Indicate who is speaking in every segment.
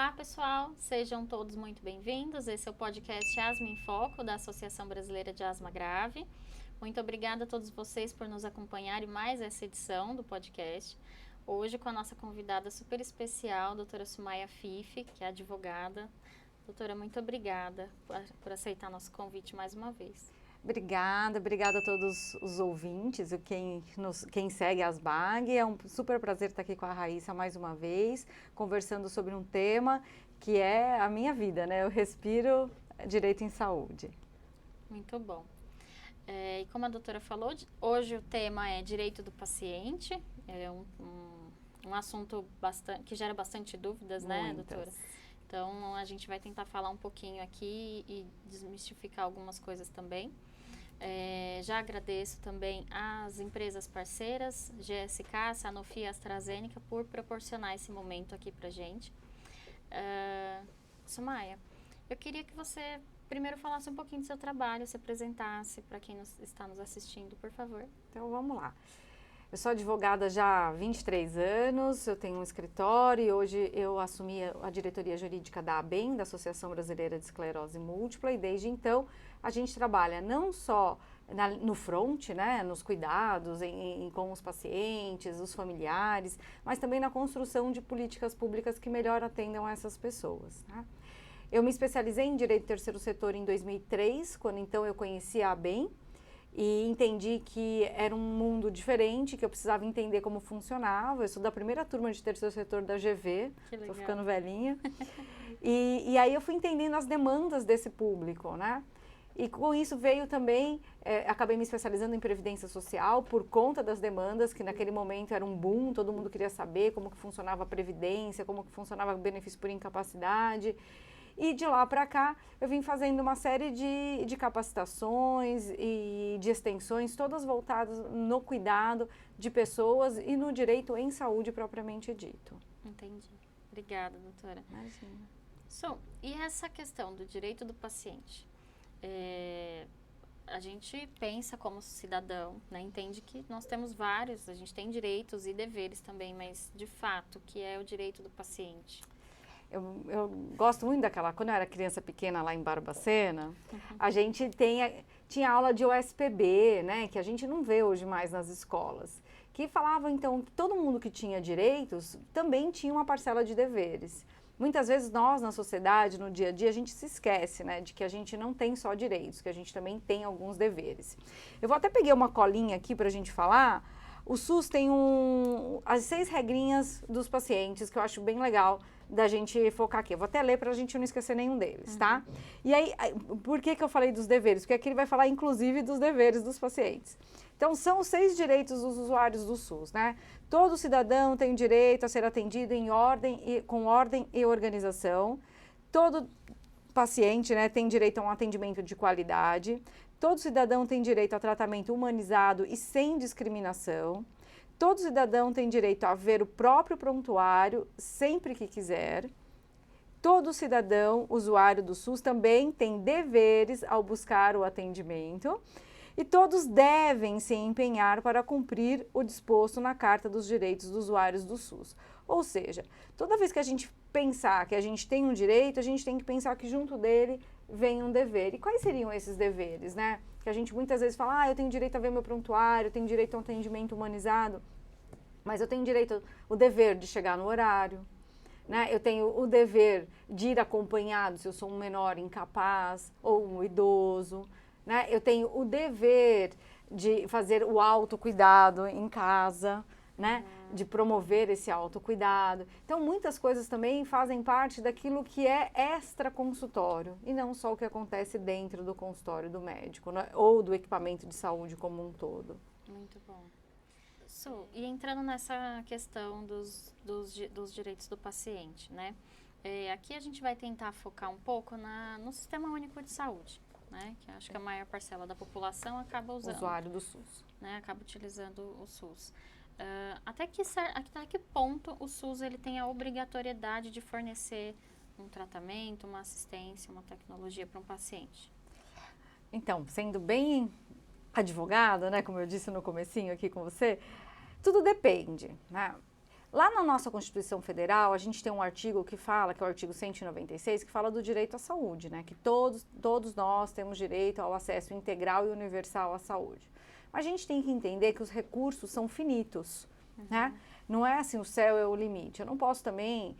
Speaker 1: Olá, pessoal, sejam todos muito bem-vindos. Esse é o podcast Asma em Foco, da Associação Brasileira de Asma Grave. Muito obrigada a todos vocês por nos acompanharem mais essa edição do podcast. Hoje com a nossa convidada super especial, a doutora Sumaia Fife, que é advogada. Doutora, muito obrigada por aceitar nosso convite mais uma vez.
Speaker 2: Obrigada a todos os ouvintes, quem segue a ASBAG. É um super prazer estar aqui com a Raíssa mais uma vez, conversando sobre um tema que é a minha vida, né? Eu respiro direito em saúde.
Speaker 1: Muito bom. E como a doutora falou, hoje o tema é direito do paciente. É um assunto que gera bastante dúvidas, né, doutora? Então, a gente vai tentar falar um pouquinho aqui e desmistificar algumas coisas também. Já agradeço também às empresas parceiras, GSK, Sanofi e AstraZeneca, por proporcionar esse momento aqui pra gente. Sumaia, eu queria que você primeiro falasse um pouquinho do seu trabalho, se apresentasse para quem está nos assistindo, por favor.
Speaker 2: Então, vamos lá. Eu sou advogada já há 23 anos, eu tenho um escritório e hoje eu assumi a diretoria jurídica da ABEM, da Associação Brasileira de Esclerose Múltipla, e desde então a gente trabalha não só no front, né, nos cuidados com os pacientes, os familiares, mas também na construção de políticas públicas que melhor atendam a essas pessoas, né? Eu me especializei em Direito do Terceiro Setor em 2003, quando então eu conheci a ABEM, e entendi que era um mundo diferente, que eu precisava entender como funcionava. Eu sou da primeira turma de terceiro setor da GV, estou ficando velhinha. E aí eu fui entendendo as demandas desse público, né? E com isso veio também, acabei me especializando em Previdência Social por conta das demandas, que naquele momento era um boom, todo mundo queria saber como que funcionava a Previdência, como que funcionava o benefício por incapacidade. E de lá para cá, eu vim fazendo uma série de capacitações e de extensões, todas voltadas no cuidado de pessoas e no direito em saúde propriamente dito.
Speaker 1: Entendi. Obrigada, doutora.
Speaker 2: Imagina.
Speaker 1: E essa questão do direito do paciente? A gente pensa como cidadão, né, entende que nós temos vários, a gente tem direitos e deveres também, mas de fato, o que é o direito do paciente?
Speaker 2: Eu gosto muito daquela, quando eu era criança pequena lá em Barbacena, a gente tinha aula de OSPB, né, que a gente não vê hoje mais nas escolas, que falava então que todo mundo que tinha direitos também tinha uma parcela de deveres. Muitas vezes nós na sociedade, no dia a dia, a gente se esquece, né, de que a gente não tem só direitos, que a gente também tem alguns deveres. Eu vou até pegar uma colinha aqui para a gente falar. O SUS tem as 6 regrinhas dos pacientes, que eu acho bem legal da gente focar aqui. Eu vou até ler para a gente não esquecer nenhum deles, tá? E aí, por que eu falei dos deveres? Porque aqui ele vai falar, inclusive, dos deveres dos pacientes. Então, são os 6 direitos dos usuários do SUS, né? Todo cidadão tem o direito a ser atendido com ordem e organização. Todo paciente, né, tem direito a um atendimento de qualidade. Todo cidadão tem direito a tratamento humanizado e sem discriminação. Todo cidadão tem direito a ver o próprio prontuário sempre que quiser. Todo cidadão usuário do SUS também tem deveres ao buscar o atendimento. E todos devem se empenhar para cumprir o disposto na Carta dos Direitos dos Usuários do SUS. Ou seja, toda vez que a gente pensar que a gente tem um direito, a gente tem que pensar que junto dele vem um dever. E quais seriam esses deveres, né? Que a gente muitas vezes fala, eu tenho direito a ver meu prontuário, eu tenho direito a um atendimento humanizado, mas eu tenho direito, o dever de chegar no horário, né? Eu tenho o dever de ir acompanhado se eu sou um menor incapaz ou um idoso, né? Eu tenho o dever de fazer o autocuidado em casa, né? De promover esse autocuidado. Então, muitas coisas também fazem parte daquilo que é extra-consultório e não só o que acontece dentro do consultório do médico, né? Ou do equipamento de saúde como um todo.
Speaker 1: Muito bom. E entrando nessa questão dos direitos do paciente, né? Aqui a gente vai tentar focar um pouco no Sistema Único de Saúde, né? Que acho que a maior parcela da população acaba usando.
Speaker 2: Usuário do SUS.
Speaker 1: Né? Acaba utilizando o SUS. Até que ponto o SUS ele tem a obrigatoriedade de fornecer um tratamento, uma assistência, uma tecnologia para um paciente?
Speaker 2: Então, sendo bem advogada, né, como eu disse no comecinho aqui com você, tudo depende, né? Lá na nossa Constituição Federal, a gente tem um artigo que fala, que é o artigo 196, que fala do direito à saúde, né? Que todos nós temos direito ao acesso integral e universal à saúde. Mas a gente tem que entender que os recursos são finitos, né? Não é assim, o céu é o limite. Eu não posso também...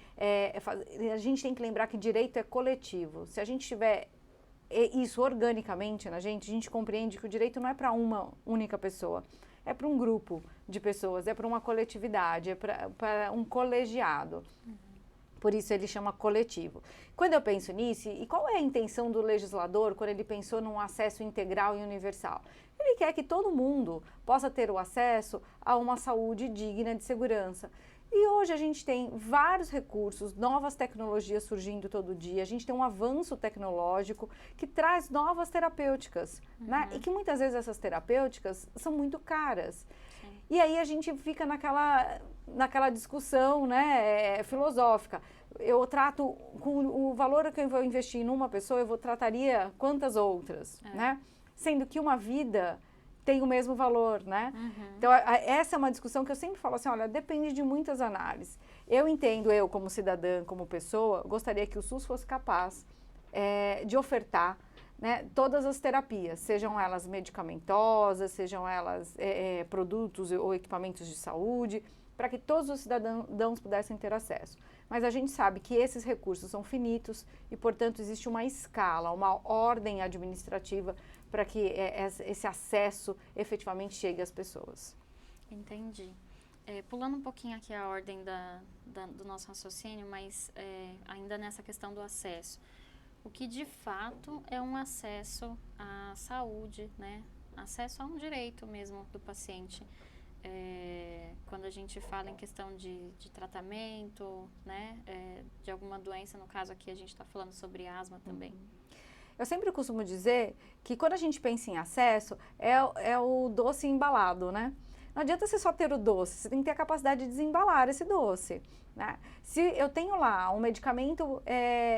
Speaker 2: a gente tem que lembrar que direito é coletivo. Se a gente tiver isso organicamente na gente, a gente compreende que o direito não é para uma única pessoa. É para um grupo de pessoas, é para uma coletividade, é para um colegiado. Por isso ele chama coletivo. Quando eu penso nisso, e qual é a intenção do legislador quando ele pensou num acesso integral e universal? Ele quer que todo mundo possa ter o acesso a uma saúde digna de segurança. E hoje a gente tem vários recursos, novas tecnologias surgindo todo dia, a gente tem um avanço tecnológico que traz novas terapêuticas, né? E que muitas vezes essas terapêuticas são muito caras. Sim. E aí a gente fica naquela discussão, né, filosófica. Eu trato, com o valor que eu vou investir numa pessoa, trataria quantas outras, né? Sendo que uma vida tem o mesmo valor, né? Então, essa é uma discussão que eu sempre falo assim, olha, depende de muitas análises. Eu entendo, eu como cidadã, como pessoa, gostaria que o SUS fosse capaz de ofertar, né, todas as terapias, sejam elas medicamentosas, sejam elas produtos ou equipamentos de saúde, para que todos os cidadãos pudessem ter acesso. Mas a gente sabe que esses recursos são finitos e, portanto, existe uma escala, uma ordem administrativa para que esse acesso efetivamente chegue às pessoas.
Speaker 1: Entendi. Pulando um pouquinho aqui a ordem do nosso raciocínio, mas ainda nessa questão do acesso. O que de fato é um acesso à saúde, né? Acesso a um direito mesmo do paciente. Quando a gente fala em questão de tratamento, né? De alguma doença, no caso aqui a gente está falando sobre asma também.
Speaker 2: Eu sempre costumo dizer que quando a gente pensa em acesso, é o doce embalado, né? Não adianta você só ter o doce, você tem que ter a capacidade de desembalar esse doce, né? Se eu tenho lá um medicamento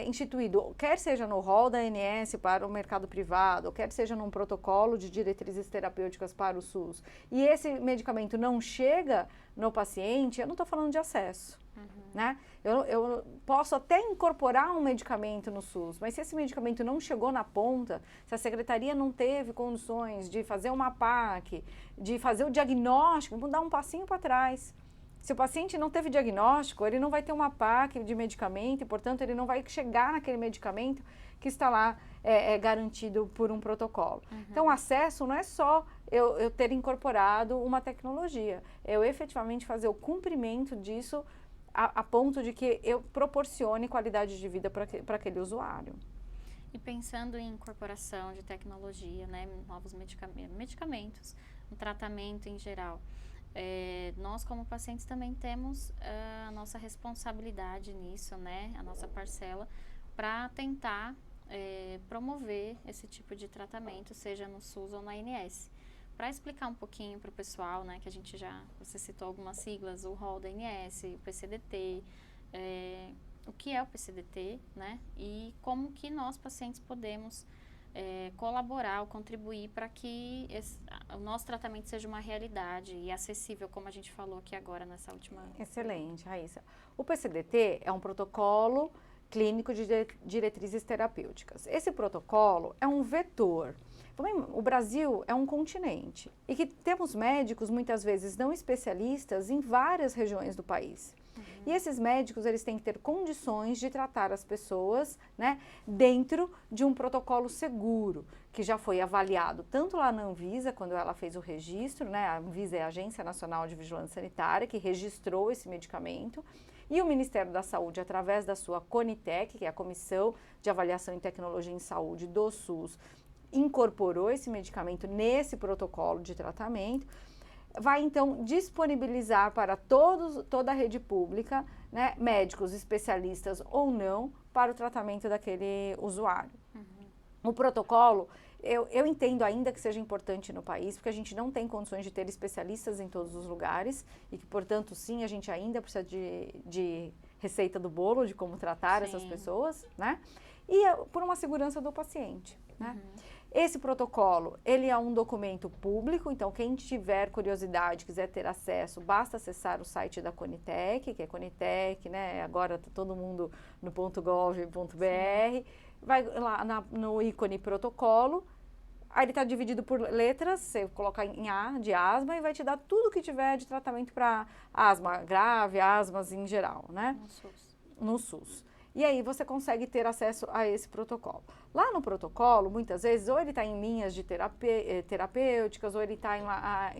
Speaker 2: instituído, quer seja no rol da ANS para o mercado privado, quer seja num protocolo de diretrizes terapêuticas para o SUS, e esse medicamento não chega no paciente, eu não estou falando de acesso. Né? Eu posso até incorporar um medicamento no SUS, mas se esse medicamento não chegou na ponta, se a secretaria não teve condições de fazer uma PAC, de fazer o diagnóstico, vamos dar um passinho para trás. Se o paciente não teve diagnóstico, ele não vai ter uma PAC de medicamento e, portanto, ele não vai chegar naquele medicamento que está lá garantido por um protocolo. Então, acesso não é só eu ter incorporado uma tecnologia, eu efetivamente fazer o cumprimento disso a ponto de que eu proporcione qualidade de vida para aquele usuário.
Speaker 1: E pensando em incorporação de tecnologia, né, novos medicamentos, um tratamento em geral, nós como pacientes também temos a nossa responsabilidade nisso, né, a nossa parcela, para tentar promover esse tipo de tratamento, seja no SUS ou na ANS. Para explicar um pouquinho para o pessoal, né, que você citou algumas siglas, o rol da ANS, o PCDT, o que é o PCDT, né, e como que nós, pacientes, podemos colaborar ou contribuir para que o nosso tratamento seja uma realidade e acessível, como a gente falou aqui agora nessa última...
Speaker 2: Excelente, Raíssa. O PCDT é um protocolo clínico de diretrizes terapêuticas. Esse protocolo é um vetor. O Brasil é um continente e que temos médicos, muitas vezes não especialistas, em várias regiões do país. E esses médicos, eles têm que ter condições de tratar as pessoas, né, dentro de um protocolo seguro, que já foi avaliado tanto lá na Anvisa, quando ela fez o registro, né, a Anvisa é a Agência Nacional de Vigilância Sanitária, que registrou esse medicamento, e o Ministério da Saúde, através da sua CONITEC, que é a Comissão de Avaliação em Tecnologia em Saúde do SUS, incorporou esse medicamento nesse protocolo de tratamento, vai então disponibilizar para toda a rede pública, né, médicos especialistas ou não, para o tratamento daquele usuário. O protocolo, eu entendo ainda que seja importante no país, porque a gente não tem condições de ter especialistas em todos os lugares e que, portanto, sim, a gente ainda precisa de receita do bolo, de como tratar essas pessoas, né? E por uma segurança do paciente, né? Esse protocolo, ele é um documento público, então quem tiver curiosidade, quiser ter acesso, basta acessar o site da Conitec, que é Conitec, né? Agora está todo mundo no .gov.br, vai lá no ícone protocolo, aí ele está dividido por letras, você coloca em A de asma e vai te dar tudo que tiver de tratamento para asma grave, asmas em geral, né?
Speaker 1: No SUS.
Speaker 2: No SUS. E aí você consegue ter acesso a esse protocolo. Lá no protocolo, muitas vezes, ou ele está em linhas de terapêuticas, ou ele está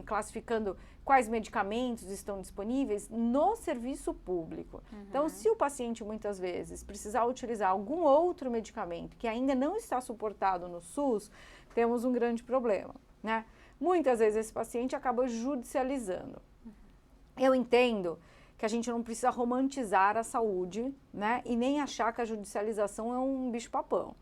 Speaker 2: classificando quais medicamentos estão disponíveis no serviço público. Então, se o paciente, muitas vezes, precisar utilizar algum outro medicamento que ainda não está suportado no SUS, temos um grande problema, né? Muitas vezes esse paciente acaba judicializando. Eu entendo que a gente não precisa romantizar a saúde, né? E nem achar que a judicialização é um bicho-papão.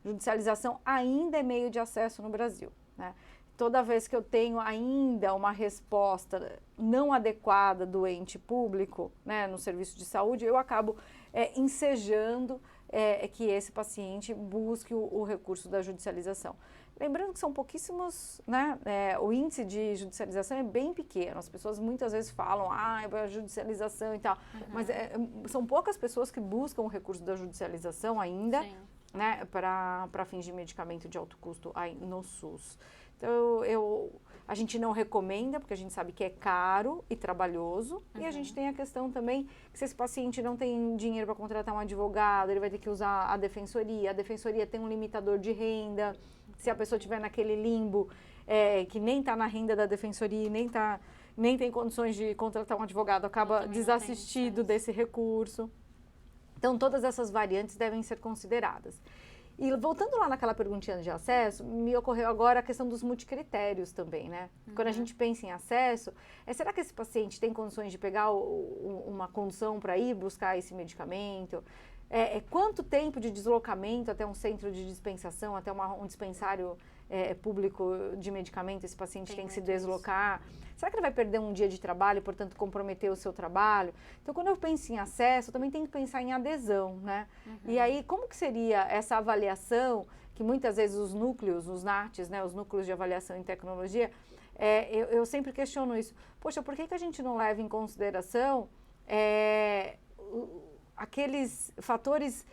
Speaker 2: Judicialização ainda é meio de acesso no Brasil, né? Toda vez que eu tenho ainda uma resposta não adequada do ente público, né, no serviço de saúde, eu acabo ensejando que esse paciente busque o recurso da judicialização. Lembrando que são pouquíssimos, né? O índice de judicialização é bem pequeno. As pessoas muitas vezes falam, é a judicialização e tal. Mas são poucas pessoas que buscam o recurso da judicialização ainda, né? Para fins de medicamento de alto custo no SUS. Então, a gente não recomenda, porque a gente sabe que é caro e trabalhoso. E a gente tem a questão também que se esse paciente não tem dinheiro para contratar um advogado, ele vai ter que usar a defensoria. A defensoria tem um limitador de renda. Se a pessoa estiver naquele limbo, que nem está na renda da defensoria, nem tem condições de contratar um advogado, acaba desassistido desse recurso. Então, todas essas variantes devem ser consideradas. E voltando lá naquela perguntinha de acesso, me ocorreu agora a questão dos multicritérios também, né? Quando a gente pensa em acesso, será que esse paciente tem condições de pegar uma condução para ir buscar esse medicamento? Quanto tempo de deslocamento até um centro de dispensação, até um dispensário público de medicamento esse paciente tem que se deslocar? Será que ele vai perder um dia de trabalho e, portanto, comprometer o seu trabalho? Então, quando eu penso em acesso, eu também tenho que pensar em adesão, né? E aí, como que seria essa avaliação, que muitas vezes os núcleos, os NATs, né, os núcleos de avaliação em tecnologia, eu sempre questiono isso. Poxa, por que a gente não leva em consideração aqueles fatores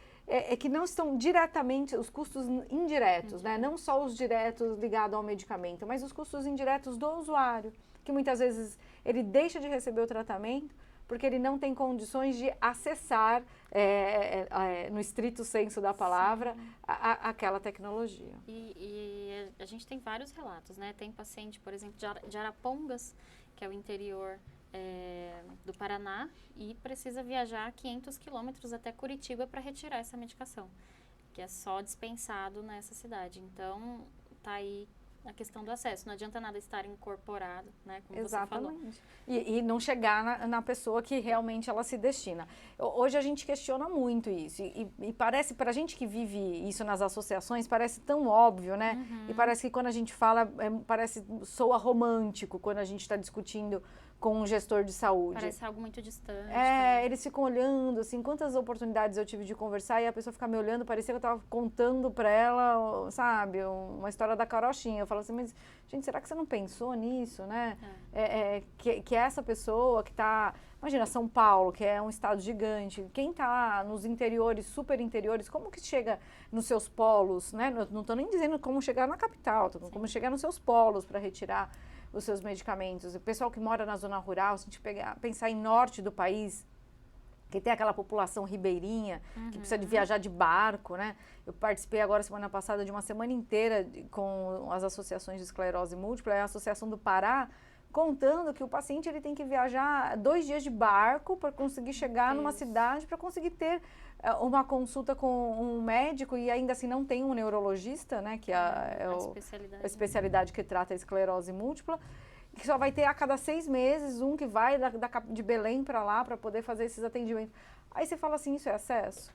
Speaker 2: que não estão diretamente, os custos indiretos, né? Não só os diretos ligados ao medicamento, mas os custos indiretos do usuário, que muitas vezes ele deixa de receber o tratamento porque ele não tem condições de acessar, no estrito senso da palavra, aquela tecnologia.
Speaker 1: E a gente tem vários relatos, né? Tem paciente, por exemplo, de Arapongas, que é o interior do Paraná, e precisa viajar 500 quilômetros até Curitiba para retirar essa medicação, que é só dispensado nessa cidade. Então, tá aí a questão do acesso. Não adianta nada estar incorporado, né, como
Speaker 2: Exatamente.
Speaker 1: você falou.
Speaker 2: E não chegar na pessoa que realmente ela se destina. Hoje a gente questiona muito isso. E parece, para a gente que vive isso nas associações, parece tão óbvio, né? E parece que quando a gente fala, soa romântico quando a gente está discutindo com um gestor de saúde.
Speaker 1: Parece algo muito distante.
Speaker 2: Eles ficam olhando, assim, quantas oportunidades eu tive de conversar e a pessoa fica me olhando, parecia que eu estava contando para ela, sabe, uma história da carochinha. Eu falo assim, mas, gente, será que você não pensou nisso, né? Que essa pessoa que está... Imagina, São Paulo, que é um estado gigante, quem está nos interiores, super interiores, como que chega nos seus polos, né? Não estou nem dizendo como chegar na capital, estou como chegar nos seus polos para retirar os seus medicamentos. O pessoal que mora na zona rural, se a gente pensar em norte do país, que tem aquela população ribeirinha, que precisa de viajar de barco, né? Eu participei agora, semana passada, de uma semana inteira com as associações de esclerose múltipla, a Associação do Pará, contando que o paciente ele tem que viajar 2 dias de barco para conseguir chegar numa cidade, para conseguir ter uma consulta com um médico, e ainda assim não tem um neurologista, né, que é a especialidade que trata a esclerose múltipla, que só vai ter a cada 6 meses um que vai de Belém para lá para poder fazer esses atendimentos. Aí você fala assim, isso é acesso?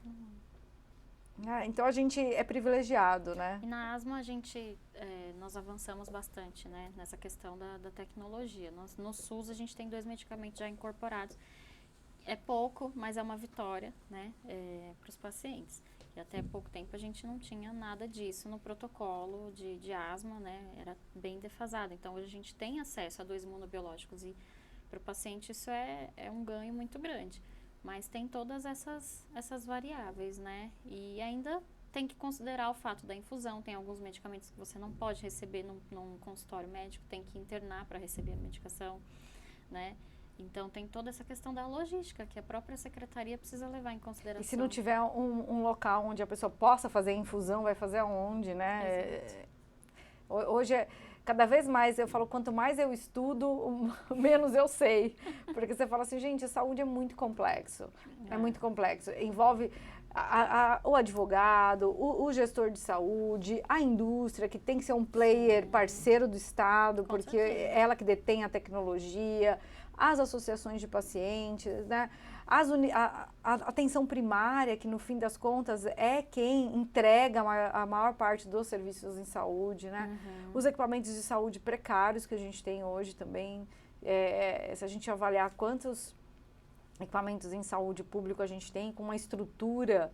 Speaker 2: Então a gente é privilegiado, né?
Speaker 1: E na asma nós avançamos bastante, né, nessa questão da tecnologia. No SUS a gente tem 2 medicamentos já incorporados. É pouco, mas é uma vitória, né, para os pacientes. E até pouco tempo a gente não tinha nada disso no protocolo de asma, né? Era bem defasado. Então, hoje a gente tem acesso a 2 imunobiológicos e para o paciente isso é um ganho muito grande. Mas tem todas essas variáveis, né? E ainda tem que considerar o fato da infusão. Tem alguns medicamentos que você não pode receber num consultório médico, tem que internar para receber a medicação, né? Então, tem toda essa questão da logística que a própria secretaria precisa levar em consideração.
Speaker 2: E se não tiver um local onde a pessoa possa fazer a infusão, vai fazer aonde, né? Hoje, cada vez mais, eu falo, quanto mais eu estudo, menos eu sei. Porque você fala assim, gente, a saúde é muito complexo. É muito complexo. Envolve o advogado, o gestor de saúde, a indústria, que tem que ser um player parceiro do Estado, porque é ela que detém a tecnologia, as associações de pacientes, né? A atenção primária, que no fim das contas é quem entrega a maior parte dos serviços em saúde, né? Os equipamentos de saúde precários que a gente tem hoje também, se a gente avaliar quantos equipamentos em saúde público a gente tem, com uma estrutura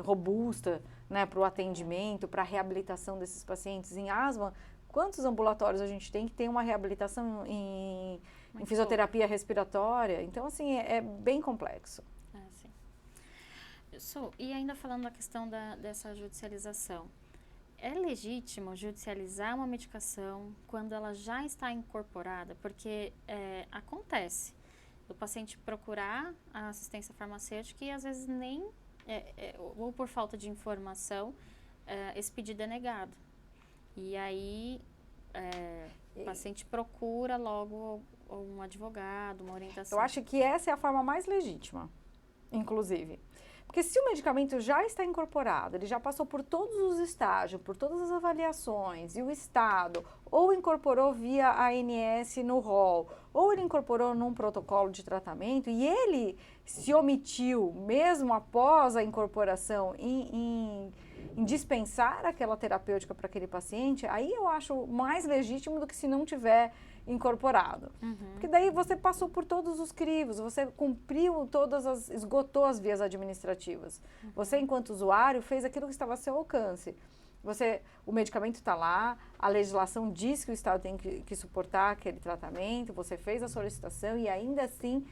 Speaker 2: robusta, né, para o atendimento, para a reabilitação desses pacientes em asma, quantos ambulatórios a gente tem que tem uma reabilitação em fisioterapia respiratória? Então, assim, é bem complexo.
Speaker 1: Sim. E ainda falando da questão dessa judicialização, é legítimo judicializar uma medicação quando ela já está incorporada? Porque acontece do paciente procurar a assistência farmacêutica e às vezes nem, ou por falta de informação, esse pedido é negado. E aí, o paciente procura logo um advogado, uma orientação.
Speaker 2: Eu acho que essa é a forma mais legítima, inclusive. Porque se o medicamento já está incorporado, ele já passou por todos os estágios, por todas as avaliações, e o Estado ou incorporou via ANS no rol, ou ele incorporou num protocolo de tratamento, e ele se omitiu, mesmo após a incorporação, em dispensar aquela terapêutica para aquele paciente, aí eu acho mais legítimo do que se não tiver incorporado. Porque daí você passou por todos os crivos, você cumpriu esgotou as vias administrativas. Você, enquanto usuário, fez aquilo que estava a seu alcance. O medicamento está lá, a legislação diz que o Estado tem que suportar aquele tratamento, você fez a solicitação e ainda assim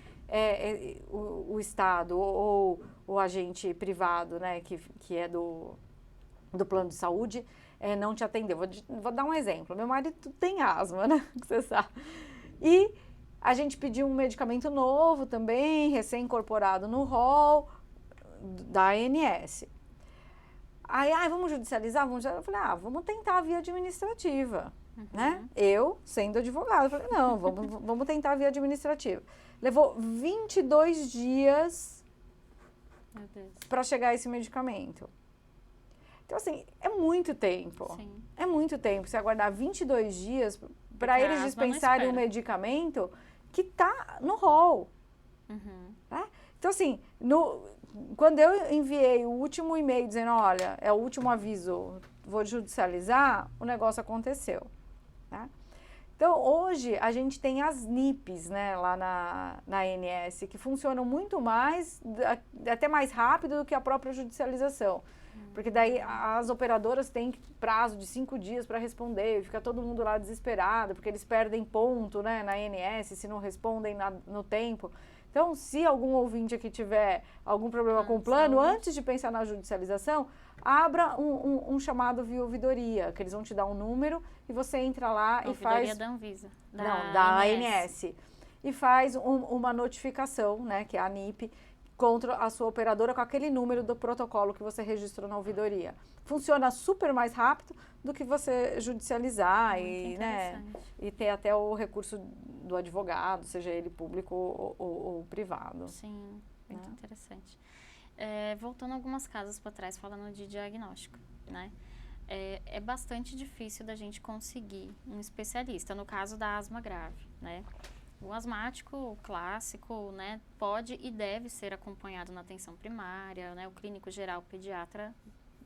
Speaker 2: o Estado ou o agente privado, né, que é do plano de saúde, não te atendeu. Vou dar um exemplo. Meu marido tem asma, né? Você sabe. E a gente pediu um medicamento novo também, recém-incorporado no rol da ANS. Aí, vamos judicializar? Eu falei, vamos tentar a via administrativa, né? Eu, sendo advogada, falei, não, vamos tentar a via administrativa. Levou 22 dias para chegar esse medicamento. Então, assim, é muito tempo.
Speaker 1: Sim.
Speaker 2: É muito tempo. Você aguardar 22 dias para eles dispensarem um medicamento que está no rol. Né? Então, assim, quando eu enviei o último e-mail dizendo, olha, é o último aviso, vou judicializar, o negócio aconteceu. Né? Então, hoje, a gente tem as NIPs, né, lá na ANS, que funcionam muito mais, até mais rápido do que a própria judicialização. Porque daí as operadoras têm prazo de 5 dias para responder, e fica todo mundo lá desesperado, porque eles perdem ponto, né, na ANS, se não respondem no tempo. Então, se algum ouvinte aqui tiver algum problema com o plano, antes de pensar na judicialização, abra um chamado via ouvidoria, que eles vão te dar um número e você entra lá e faz...
Speaker 1: Ouvidoria da Anvisa.
Speaker 2: Da ANS. E faz uma notificação, né, que é a NIP, contra a sua operadora com aquele número do protocolo que você registrou na ouvidoria. Funciona super mais rápido do que você judicializar e ter até o recurso do advogado, seja ele público ou privado.
Speaker 1: Sim, muito interessante. Voltando algumas casas para trás, falando de diagnóstico, né? É bastante difícil da gente conseguir um especialista, no caso da asma grave, né? O asmático clássico, né, pode e deve ser acompanhado na atenção primária, né? O clínico geral, o pediatra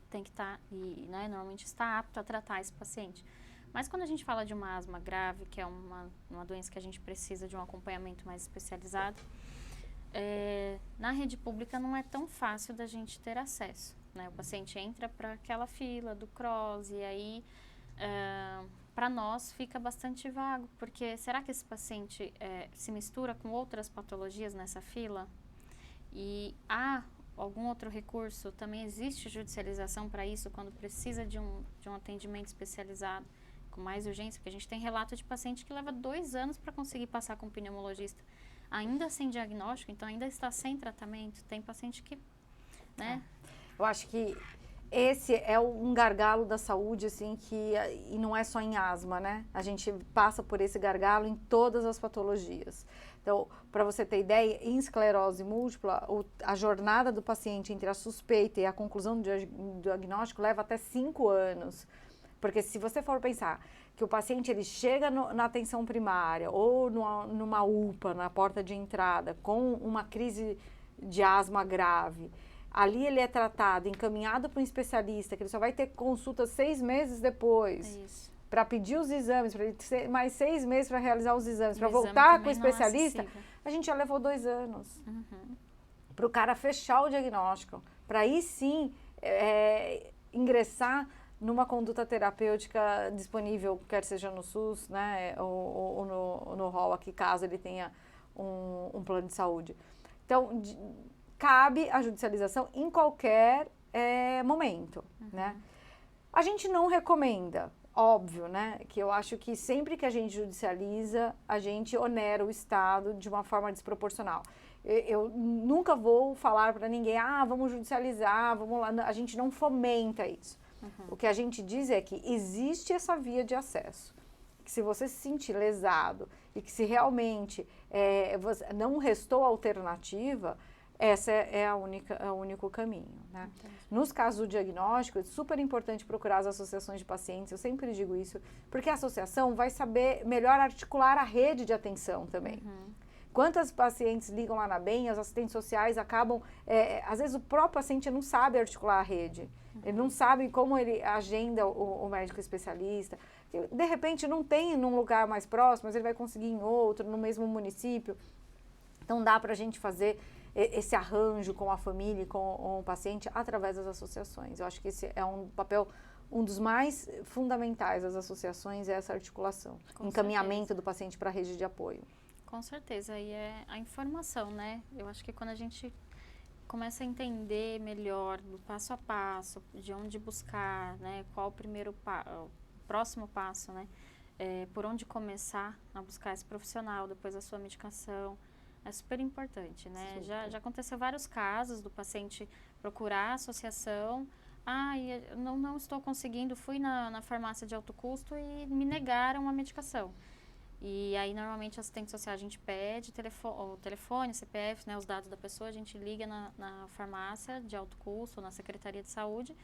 Speaker 1: tem que estar, né, normalmente está apto a tratar esse paciente. Mas quando a gente fala de uma asma grave, que é uma doença que a gente precisa de um acompanhamento mais especializado, na rede pública não é tão fácil da gente ter acesso, né? O paciente entra para aquela fila do CROSS e aí, para nós, fica bastante vago, porque será que esse paciente se mistura com outras patologias nessa fila? E há algum outro recurso? Também existe judicialização para isso, quando precisa de um atendimento especializado, com mais urgência, porque a gente tem relato de paciente que leva 2 anos para conseguir passar com o pneumologista, ainda sem diagnóstico, então ainda está sem tratamento. Tem paciente que, né?
Speaker 2: Eu acho que esse é um gargalo da saúde, assim, e não é só em asma, né? A gente passa por esse gargalo em todas as patologias. Então, para você ter ideia, em esclerose múltipla, a jornada do paciente entre a suspeita e a conclusão do diagnóstico leva até 5 anos. Porque se você for pensar que o paciente ele chega na atenção primária ou numa UPA, na porta de entrada, com uma crise de asma grave, ali ele é tratado, encaminhado para um especialista, que ele só vai ter consulta 6 meses depois, para pedir os exames, para ele ter mais 6 meses para realizar os exames, para voltar com o especialista, a gente já levou 2 anos. Para o cara fechar o diagnóstico, para aí sim ingressar numa conduta terapêutica disponível, quer seja no SUS, né, ou no rol aqui, caso ele tenha um plano de saúde. Então, cabe a judicialização em qualquer momento, né? A gente não recomenda, óbvio, né, que eu acho que sempre que a gente judicializa, a gente onera o Estado de uma forma desproporcional. Eu nunca vou falar para ninguém, vamos judicializar, vamos lá, a gente não fomenta isso. O que a gente diz é que existe essa via de acesso, que se você se sentir lesado e que se realmente não restou alternativa, essa é o único caminho, né? Nos casos do diagnóstico, é super importante procurar as associações de pacientes, eu sempre digo isso, porque a associação vai saber melhor articular a rede de atenção também. Quantas pacientes ligam lá na BEM, as assistentes sociais acabam, às vezes o próprio paciente não sabe articular a rede, ele não sabe como ele agenda o médico especialista, de repente não tem num lugar mais próximo, mas ele vai conseguir em outro, no mesmo município. Então dá para a gente fazer esse arranjo com a família e com o paciente através das associações. Eu acho que esse é um papel, um dos mais fundamentais das associações, é essa articulação, encaminhamento do paciente para a rede de apoio.
Speaker 1: Com certeza, e é a informação, né? Eu acho que quando a gente começa a entender melhor do passo a passo, de onde buscar, né? Qual o próximo passo, né? Por onde começar a buscar esse profissional, depois a sua medicação, é super importante, né? Já aconteceu vários casos do paciente procurar a associação, eu não estou conseguindo, fui na farmácia de alto custo e me negaram a medicação. E aí, normalmente, a assistente social, a gente pede o telefone, CPF, né, os dados da pessoa, a gente liga na farmácia de alto custo, na Secretaria de Saúde,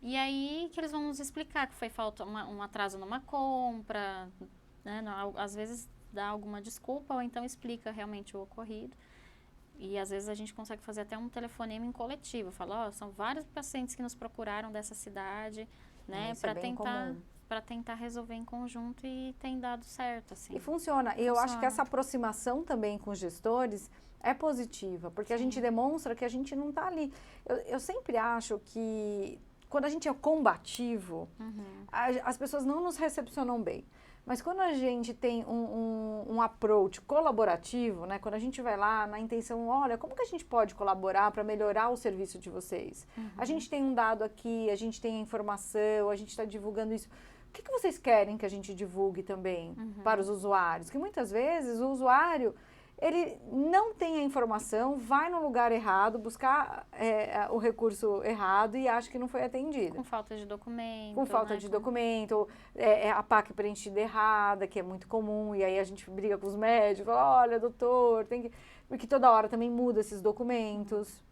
Speaker 1: e aí que eles vão nos explicar que foi falta um atraso numa compra, né, às vezes dá alguma desculpa ou então explica realmente o ocorrido. E às vezes a gente consegue fazer até um telefonema em coletivo, fala, são vários pacientes que nos procuraram dessa cidade, né, para tentar resolver em conjunto e tem dado certo, assim.
Speaker 2: E funciona. E eu acho que essa aproximação também com os gestores é positiva, porque a gente demonstra que a gente não está ali. Eu sempre acho que quando a gente é combativo, as pessoas não nos recepcionam bem. Mas quando a gente tem um approach colaborativo, né, quando a gente vai lá na intenção, olha, como que a gente pode colaborar para melhorar o serviço de vocês? A gente tem um dado aqui, a gente tem a informação, a gente está divulgando isso. O que vocês querem que a gente divulgue também para os usuários? Que muitas vezes o usuário, ele não tem a informação, vai no lugar errado, buscar o recurso errado e acha que não foi atendido.
Speaker 1: Com falta de documento.
Speaker 2: Com falta de documento, a PAC preenchida errada, que é muito comum, e aí a gente briga com os médicos, fala, olha, doutor, tem que... Porque toda hora também muda esses documentos.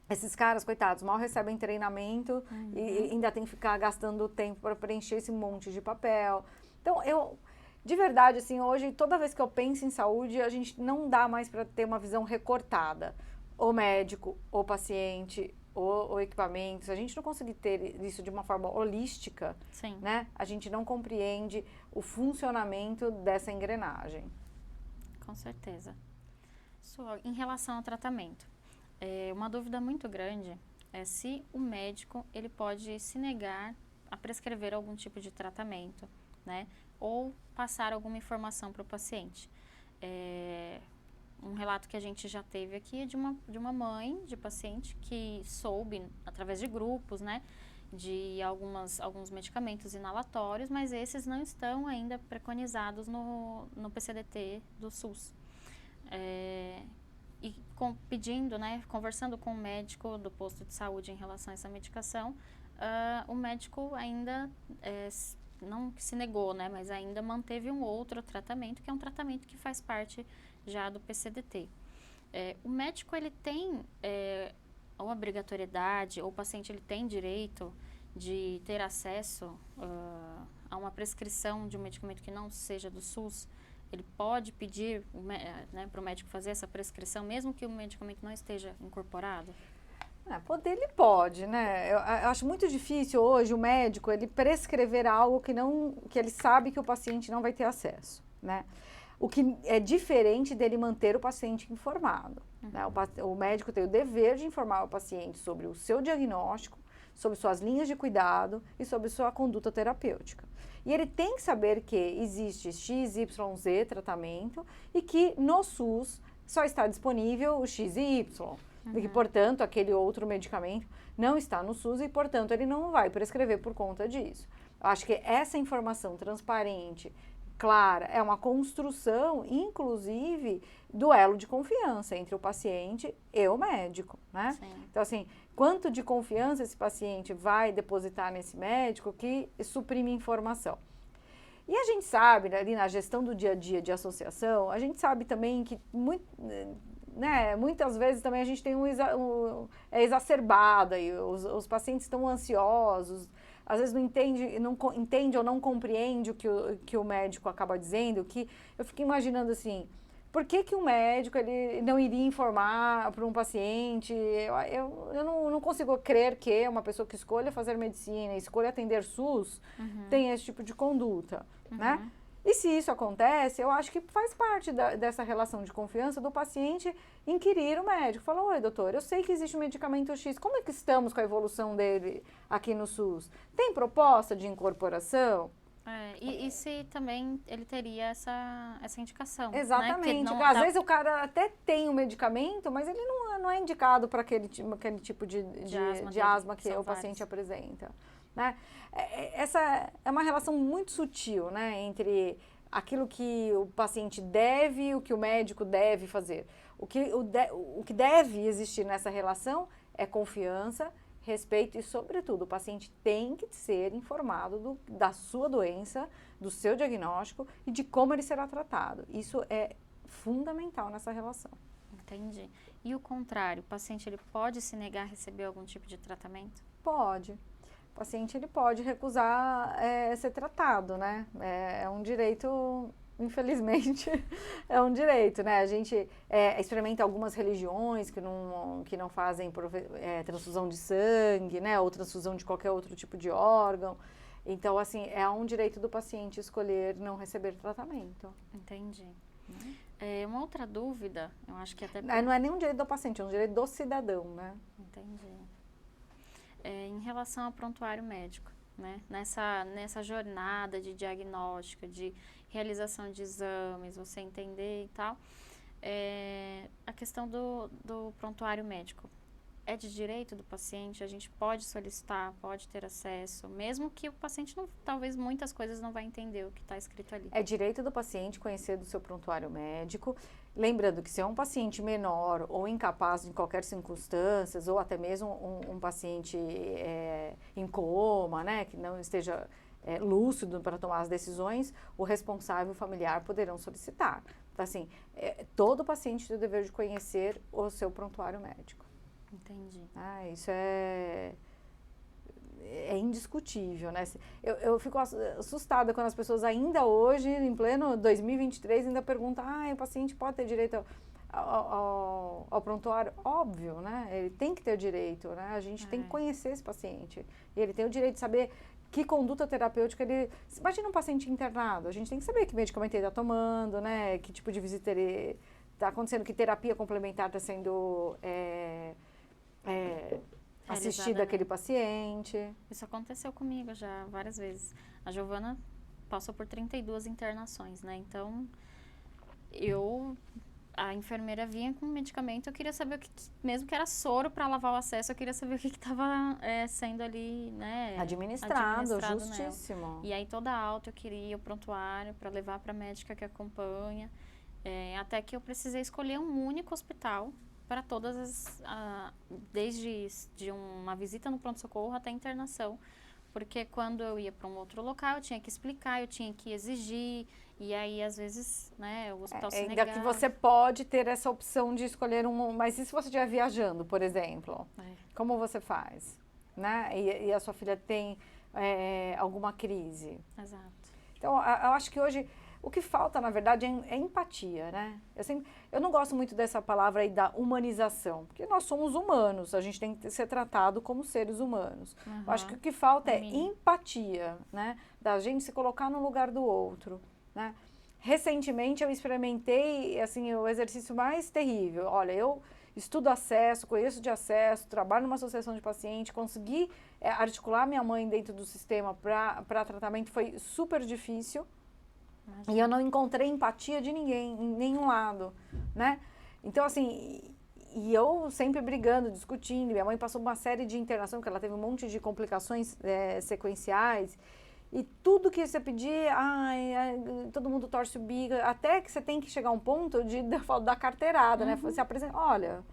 Speaker 2: Esses caras, coitados, mal recebem treinamento e ainda tem que ficar gastando tempo para preencher esse monte de papel. Então, de verdade, assim, hoje, toda vez que eu penso em saúde, a gente não dá mais para ter uma visão recortada. O médico, o paciente, o equipamento. Se a gente não conseguir ter isso de uma forma holística, né, a gente não compreende o funcionamento dessa engrenagem.
Speaker 1: Com certeza. Em relação ao tratamento, uma dúvida muito grande é se o médico ele pode se negar a prescrever algum tipo de tratamento, né? Ou passar alguma informação para o paciente. Um relato que a gente já teve aqui é de uma mãe de paciente que soube, através de grupos, né, de alguns medicamentos inalatórios, mas esses não estão ainda preconizados no PCDT do SUS. Pedindo, né, conversando com o médico do posto de saúde em relação a essa medicação, o médico ainda não se negou, né, mas ainda manteve um outro tratamento, que é um tratamento que faz parte já do PCDT. O médico, ele tem a obrigatoriedade, ou o paciente ele tem direito de ter acesso a uma prescrição de um medicamento que não seja do SUS. Ele pode pedir, né, para o médico fazer essa prescrição, mesmo que o medicamento não esteja incorporado?
Speaker 2: Poder ele pode, né? Eu acho muito difícil hoje o médico ele prescrever algo que ele sabe que o paciente não vai ter acesso, né? O que é diferente dele manter o paciente informado. Né? O médico tem o dever de informar o paciente sobre o seu diagnóstico, sobre suas linhas de cuidado e sobre sua conduta terapêutica. E ele tem que saber que existe XYZ tratamento e que no SUS só está disponível o X e Y. E que, portanto, aquele outro medicamento não está no SUS e, portanto, ele não vai prescrever por conta disso. Eu acho que essa informação transparente, clara, é uma construção, inclusive, do elo de confiança entre o paciente e o médico, né? Sim. Então, assim, quanto de confiança esse paciente vai depositar nesse médico que suprime informação. E a gente sabe, né, ali na gestão do dia a dia de associação, a gente sabe também que muitas vezes também a gente tem é exacerbado aí, os pacientes estão ansiosos, às vezes não entende ou não compreende o que o médico acaba dizendo, que eu fico imaginando assim, por que um médico ele não iria informar para um paciente? Eu não consigo crer que uma pessoa que escolha fazer medicina, escolha atender SUS, tenha esse tipo de conduta, né? E se isso acontece, eu acho que faz parte dessa relação de confiança do paciente inquirir o médico. Fala, oi, doutor, eu sei que existe um medicamento X, como é que estamos com a evolução dele aqui no SUS? Tem proposta de incorporação?
Speaker 1: E se também ele teria essa indicação.
Speaker 2: Exatamente.
Speaker 1: Né?
Speaker 2: Às vezes o cara até tem o medicamento, mas ele não é indicado para aquele tipo de asma que o paciente apresenta. Né? Essa é uma relação muito sutil, né, entre aquilo que o paciente deve e o que o médico deve fazer. O que deve existir nessa relação é confiança, respeito e, sobretudo, o paciente tem que ser informado da sua doença, do seu diagnóstico e de como ele será tratado. Isso é fundamental nessa relação.
Speaker 1: Entendi. E o contrário, o paciente ele pode se negar a receber algum tipo de tratamento?
Speaker 2: Pode. O paciente ele pode recusar ser tratado, né? É um direito, infelizmente, é um direito, né? A gente experimenta algumas religiões que não fazem transfusão de sangue, né? Ou transfusão de qualquer outro tipo de órgão. Então, assim, é um direito do paciente escolher não receber tratamento.
Speaker 1: Entendi. Uma outra dúvida, eu acho que até...
Speaker 2: Não é nem um direito do paciente, é um direito do cidadão, né?
Speaker 1: Entendi. Em relação ao prontuário médico, né? Nessa jornada de diagnóstico, de realização de exames, você entender e tal, a questão do prontuário médico é de direito do paciente, a gente pode solicitar, pode ter acesso, mesmo que o paciente talvez muitas coisas não vai entender o que está escrito ali. É
Speaker 2: direito do paciente conhecer do seu prontuário médico, lembrando que se é um paciente menor ou incapaz de qualquer circunstância, ou até mesmo um paciente em coma, né, que não esteja lúcido para tomar as decisões, o responsável familiar poderão solicitar. Então, assim, todo paciente tem o dever de conhecer o seu prontuário médico.
Speaker 1: Entendi.
Speaker 2: Isso é indiscutível, né? Eu fico assustada quando as pessoas ainda hoje, em pleno 2023, ainda perguntam, o paciente pode ter direito ao prontuário? Óbvio, né? Ele tem que ter direito, né? A gente tem que conhecer esse paciente. E ele tem o direito de saber que conduta terapêutica ele... Imagina um paciente internado, a gente tem que saber que medicamento ele está tomando, né? Que tipo de visita ele está acontecendo que terapia complementar está sendo assistida àquele paciente.
Speaker 1: Isso aconteceu comigo já várias vezes. A Giovana passou por 32 internações, né? Então, a enfermeira vinha com medicamento, eu queria saber mesmo que era soro para lavar o acesso, eu queria saber o que estava sendo ali, né?
Speaker 2: Administrado justíssimo.
Speaker 1: Nela. E aí toda alta eu queria o prontuário para levar para a médica que acompanha, até que eu precisei escolher um único hospital para todas desde de uma visita no pronto-socorro até a internação. Porque quando eu ia para um outro local, eu tinha que explicar, eu tinha que exigir, e aí às vezes, né, o hospital se negava.
Speaker 2: Ainda que você pode ter essa opção de escolher mas e se você estiver viajando, por exemplo? Como você faz? Né? E a sua filha tem alguma crise?
Speaker 1: Exato.
Speaker 2: Então, eu acho que hoje o que falta, na verdade, é empatia, né? Eu não gosto muito dessa palavra aí da humanização, porque nós somos humanos, a gente tem que ser tratado como seres humanos. Eu acho que o que falta é empatia, né? Da gente se colocar no lugar do outro, né? Recentemente eu experimentei, assim, o exercício mais terrível. Olha, eu estudo acesso, conheço de acesso, trabalho numa associação de paciente, consegui articular minha mãe dentro do sistema para tratamento, foi super difícil. E eu não encontrei empatia de ninguém, em nenhum lado, né? Então, assim, e eu sempre brigando, discutindo. Minha mãe passou uma série de internações, porque ela teve um monte de complicações sequenciais. E tudo que você pedir, todo mundo torce o bico. Até que você tem que chegar a um ponto da carteirada, né? Você apresenta, olha,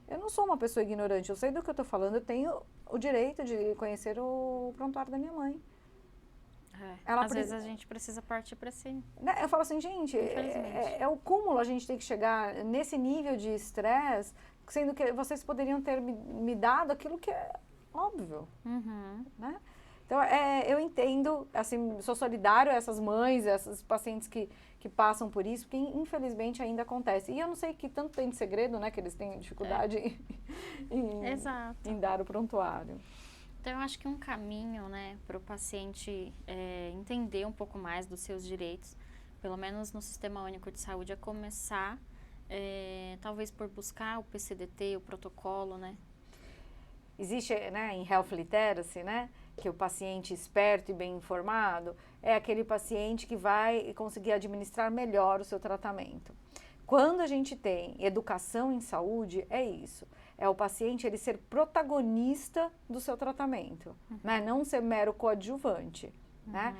Speaker 2: eu não sou uma pessoa ignorante, eu sei do que eu estou falando, eu tenho o direito de conhecer o prontuário da minha mãe.
Speaker 1: Às vezes a gente precisa partir para si.
Speaker 2: Eu falo assim, gente, é o cúmulo a gente tem que chegar nesse nível de estresse, sendo que vocês poderiam ter me dado aquilo que é óbvio, né? Então, eu entendo, assim, sou solidário a essas mães, a essas pacientes que passam por isso, porque infelizmente ainda acontece. E eu não sei que tanto tem de segredo, né, que eles têm dificuldade em dar o prontuário.
Speaker 1: Então, eu acho que um caminho, né, para o paciente entender um pouco mais dos seus direitos, pelo menos no Sistema Único de Saúde, é começar, talvez por buscar o PCDT, o protocolo, né?
Speaker 2: Existe, né, em Health Literacy, né, que o paciente esperto e bem informado é aquele paciente que vai conseguir administrar melhor o seu tratamento. Quando a gente tem educação em saúde, é isso. É o paciente ele ser protagonista do seu tratamento, né? Não ser mero coadjuvante. Né?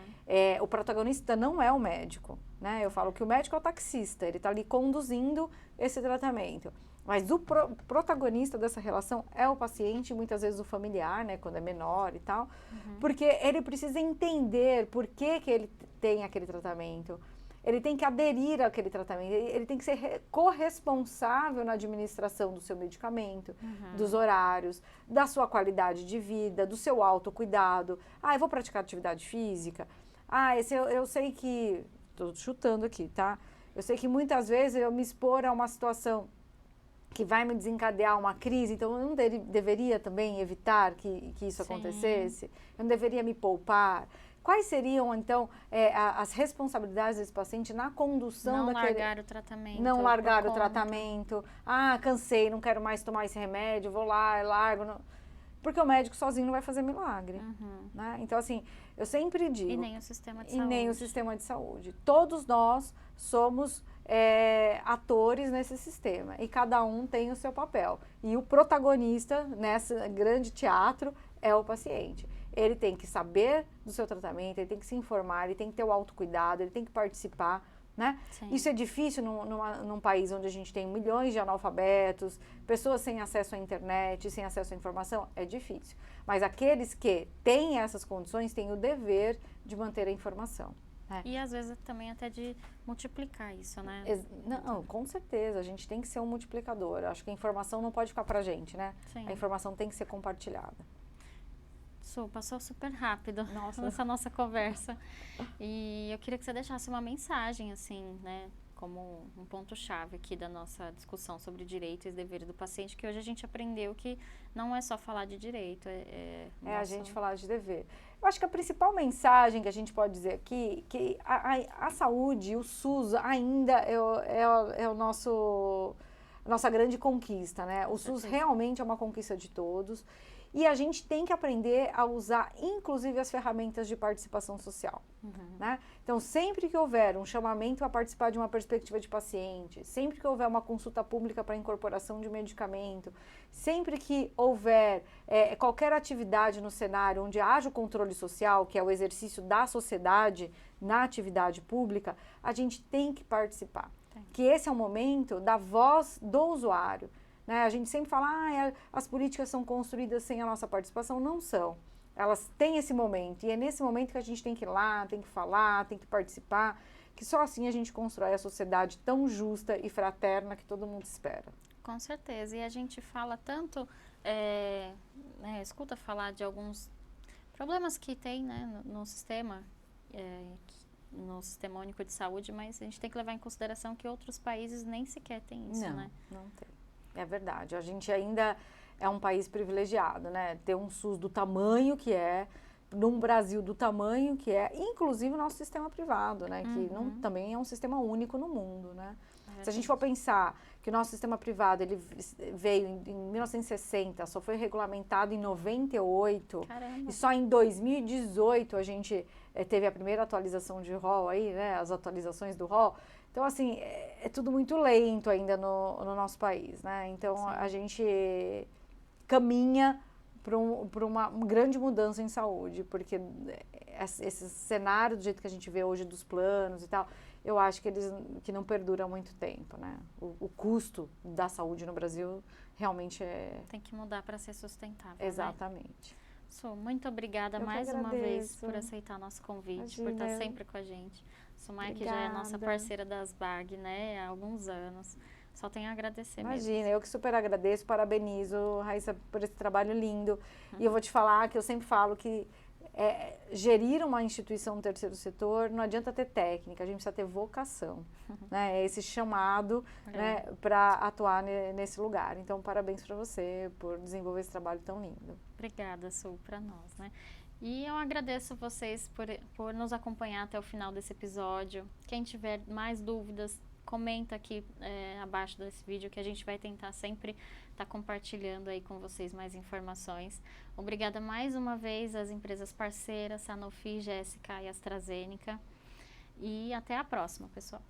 Speaker 2: O protagonista não é o médico. Né? Eu falo que o médico é o taxista, ele está ali conduzindo esse tratamento. Mas o protagonista dessa relação é o paciente, muitas vezes o familiar, né? Quando é menor e tal. Porque ele precisa entender por que ele tem aquele tratamento. Ele tem que aderir àquele tratamento, ele tem que ser corresponsável na administração do seu medicamento, dos horários, da sua qualidade de vida, do seu autocuidado. Eu vou praticar atividade física. Eu sei que... Estou chutando aqui, tá? Eu sei que muitas vezes eu me expor a uma situação que vai me desencadear uma crise, então eu não deveria também evitar que isso acontecesse? Eu não deveria me poupar? Quais seriam, então, as responsabilidades desse paciente na condução daquele...
Speaker 1: Não largar o tratamento.
Speaker 2: Não largar o tratamento. Cansei, não quero mais tomar esse remédio, vou lá, largo. Não... Porque o médico sozinho não vai fazer milagre. Né? Então, assim, eu sempre digo...
Speaker 1: E nem o sistema de saúde.
Speaker 2: E nem o sistema de saúde. Todos nós somos atores nesse sistema. E cada um tem o seu papel. E o protagonista nesse grande teatro é o paciente. Ele tem que saber do seu tratamento, ele tem que se informar, ele tem que ter o autocuidado, ele tem que participar, né? Isso é difícil num país onde a gente tem milhões de analfabetos, pessoas sem acesso à internet, sem acesso à informação, é difícil. Mas aqueles que têm essas condições têm o dever de manter a informação. Né?
Speaker 1: E às vezes também até de multiplicar isso, né?
Speaker 2: Não, com certeza, a gente tem que ser um multiplicador. Acho que a informação não pode ficar pra gente, né? A informação tem que ser compartilhada.
Speaker 1: Passou super rápido essa nossa conversa. E eu queria que você deixasse uma mensagem, assim, né? como um ponto-chave aqui da nossa discussão sobre direitos e deveres do paciente, que hoje a gente aprendeu que não é só falar de direito,
Speaker 2: a gente falar de dever. Eu acho que a principal mensagem que a gente pode dizer aqui, que a saúde, o SUS ainda é o nosso, a nossa grande conquista, né? O SUS realmente é uma conquista de todos. E a gente tem que aprender a usar, inclusive, as ferramentas de participação social. Né? Então, sempre que houver um chamamento a participar de uma perspectiva de paciente, sempre que houver uma consulta pública para incorporação de medicamento, sempre que houver qualquer atividade no cenário onde haja o controle social, que é o exercício da sociedade na atividade pública, a gente tem que participar. Que esse é o momento da voz do usuário. Né? A gente sempre fala, as políticas são construídas sem a nossa participação. Não são. Elas têm esse momento. E é nesse momento que a gente tem que ir lá, tem que falar, tem que participar, que só assim a gente constrói a sociedade tão justa e fraterna que todo mundo espera.
Speaker 1: Com certeza. E a gente fala tanto, escuta falar de alguns problemas que tem, né, no sistema único de saúde, mas a gente tem que levar em consideração que outros países nem sequer têm isso, né?
Speaker 2: Não tem. É verdade, a gente ainda é um país privilegiado, né? Ter um SUS do tamanho que é, num Brasil do tamanho que é, inclusive o nosso sistema privado, né? Que também é um sistema único no mundo, né? Se a gente for pensar que o nosso sistema privado ele veio em 1960, só foi regulamentado em 98,
Speaker 1: Caramba.
Speaker 2: E só em 2018 a gente teve a primeira atualização de rol aí, né? As atualizações do rol. Então, assim, é tudo muito lento ainda no nosso país, né? Então,
Speaker 1: Sim.
Speaker 2: A gente caminha para uma grande mudança em saúde, porque esse cenário do jeito que a gente vê hoje dos planos e tal, eu acho que não perdura há muito tempo, né? O custo da saúde no Brasil realmente
Speaker 1: tem que mudar para ser sustentável.
Speaker 2: Exatamente.
Speaker 1: Né? Su, muito obrigada mais uma vez por aceitar nosso convite, por estar sempre com a gente. Sumai, que já é nossa parceira das BAG, né, há alguns anos. Só tenho a agradecer mesmo.
Speaker 2: Imagina, eu que super agradeço, parabenizo, Raíssa, por esse trabalho lindo. E eu vou te falar que eu sempre falo que gerir uma instituição do terceiro setor não adianta ter técnica, a gente precisa ter vocação, né? É esse chamado, né, para atuar nesse lugar. Então, parabéns para você por desenvolver esse trabalho tão lindo.
Speaker 1: Obrigada, Su, para nós, né? E eu agradeço vocês por nos acompanhar até o final desse episódio. Quem tiver mais dúvidas, comenta aqui abaixo desse vídeo, que a gente vai tentar sempre estar compartilhando aí com vocês mais informações. Obrigada mais uma vez às empresas parceiras, Sanofi, GSK e AstraZeneca. E até a próxima, pessoal.